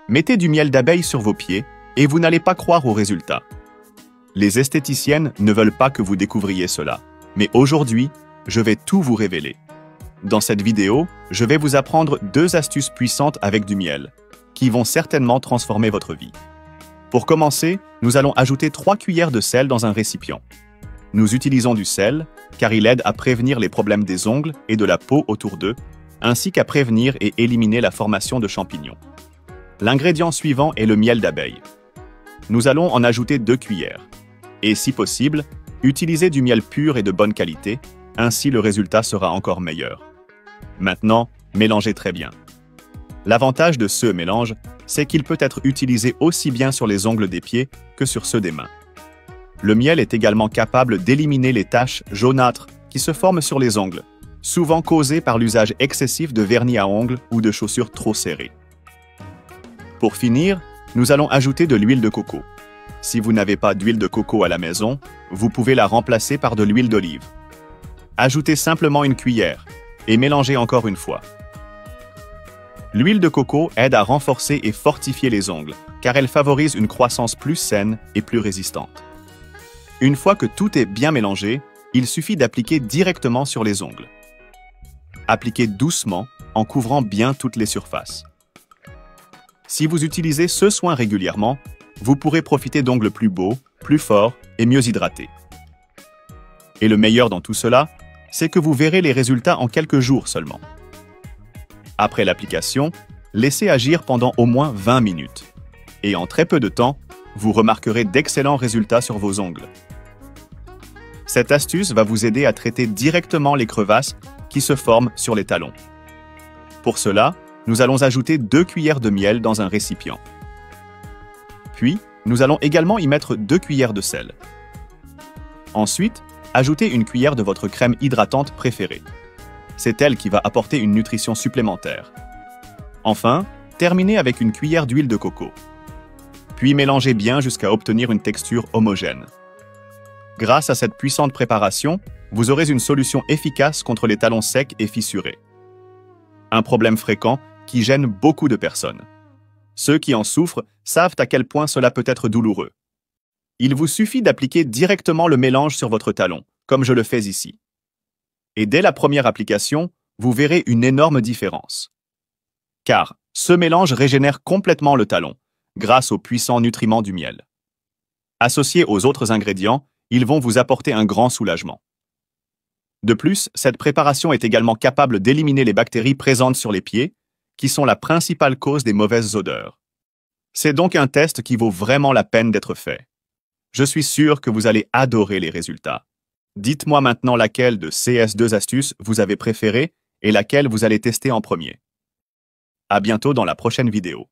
Mettez du miel d'abeille sur vos pieds et vous n'allez pas croire aux résultats. Les esthéticiennes ne veulent pas que vous découvriez cela, mais aujourd'hui, je vais tout vous révéler. Dans cette vidéo, je vais vous apprendre 2 astuces puissantes avec du miel, qui vont certainement transformer votre vie. Pour commencer, nous allons ajouter 3 cuillères de sel dans un récipient. Nous utilisons du sel, car il aide à prévenir les problèmes des ongles et de la peau autour d'eux, ainsi qu'à prévenir et éliminer la formation de champignons. L'ingrédient suivant est le miel d'abeille. Nous allons en ajouter 2 cuillères. Et si possible, utilisez du miel pur et de bonne qualité, ainsi le résultat sera encore meilleur. Maintenant, mélangez très bien. L'avantage de ce mélange, c'est qu'il peut être utilisé aussi bien sur les ongles des pieds que sur ceux des mains. Le miel est également capable d'éliminer les taches jaunâtres qui se forment sur les ongles, souvent causées par l'usage excessif de vernis à ongles ou de chaussures trop serrées. Pour finir, nous allons ajouter de l'huile de coco. Si vous n'avez pas d'huile de coco à la maison, vous pouvez la remplacer par de l'huile d'olive. Ajoutez simplement une cuillère et mélangez encore une fois. L'huile de coco aide à renforcer et fortifier les ongles, car elle favorise une croissance plus saine et plus résistante. Une fois que tout est bien mélangé, il suffit d'appliquer directement sur les ongles. Appliquez doucement en couvrant bien toutes les surfaces. Si vous utilisez ce soin régulièrement, vous pourrez profiter d'ongles plus beaux, plus forts et mieux hydratés. Et le meilleur dans tout cela, c'est que vous verrez les résultats en quelques jours seulement. Après l'application, laissez agir pendant au moins 20 minutes. Et en très peu de temps, vous remarquerez d'excellents résultats sur vos ongles. Cette astuce va vous aider à traiter directement les crevasses qui se forment sur les talons. Pour cela, nous allons ajouter 2 cuillères de miel dans un récipient. Puis, nous allons également y mettre 2 cuillères de sel. Ensuite, ajoutez une cuillère de votre crème hydratante préférée. C'est elle qui va apporter une nutrition supplémentaire. Enfin, terminez avec une cuillère d'huile de coco. Puis mélangez bien jusqu'à obtenir une texture homogène. Grâce à cette puissante préparation, vous aurez une solution efficace contre les talons secs et fissurés. Un problème fréquent qui gêne beaucoup de personnes. Ceux qui en souffrent savent à quel point cela peut être douloureux. Il vous suffit d'appliquer directement le mélange sur votre talon, comme je le fais ici. Et dès la première application, vous verrez une énorme différence. Car ce mélange régénère complètement le talon, grâce aux puissants nutriments du miel. Associés aux autres ingrédients, ils vont vous apporter un grand soulagement. De plus, cette préparation est également capable d'éliminer les bactéries présentes sur les pieds, qui sont la principale cause des mauvaises odeurs. C'est donc un test qui vaut vraiment la peine d'être fait. Je suis sûr que vous allez adorer les résultats. Dites-moi maintenant laquelle de ces 2 astuces vous avez préférée et laquelle vous allez tester en premier. À bientôt dans la prochaine vidéo.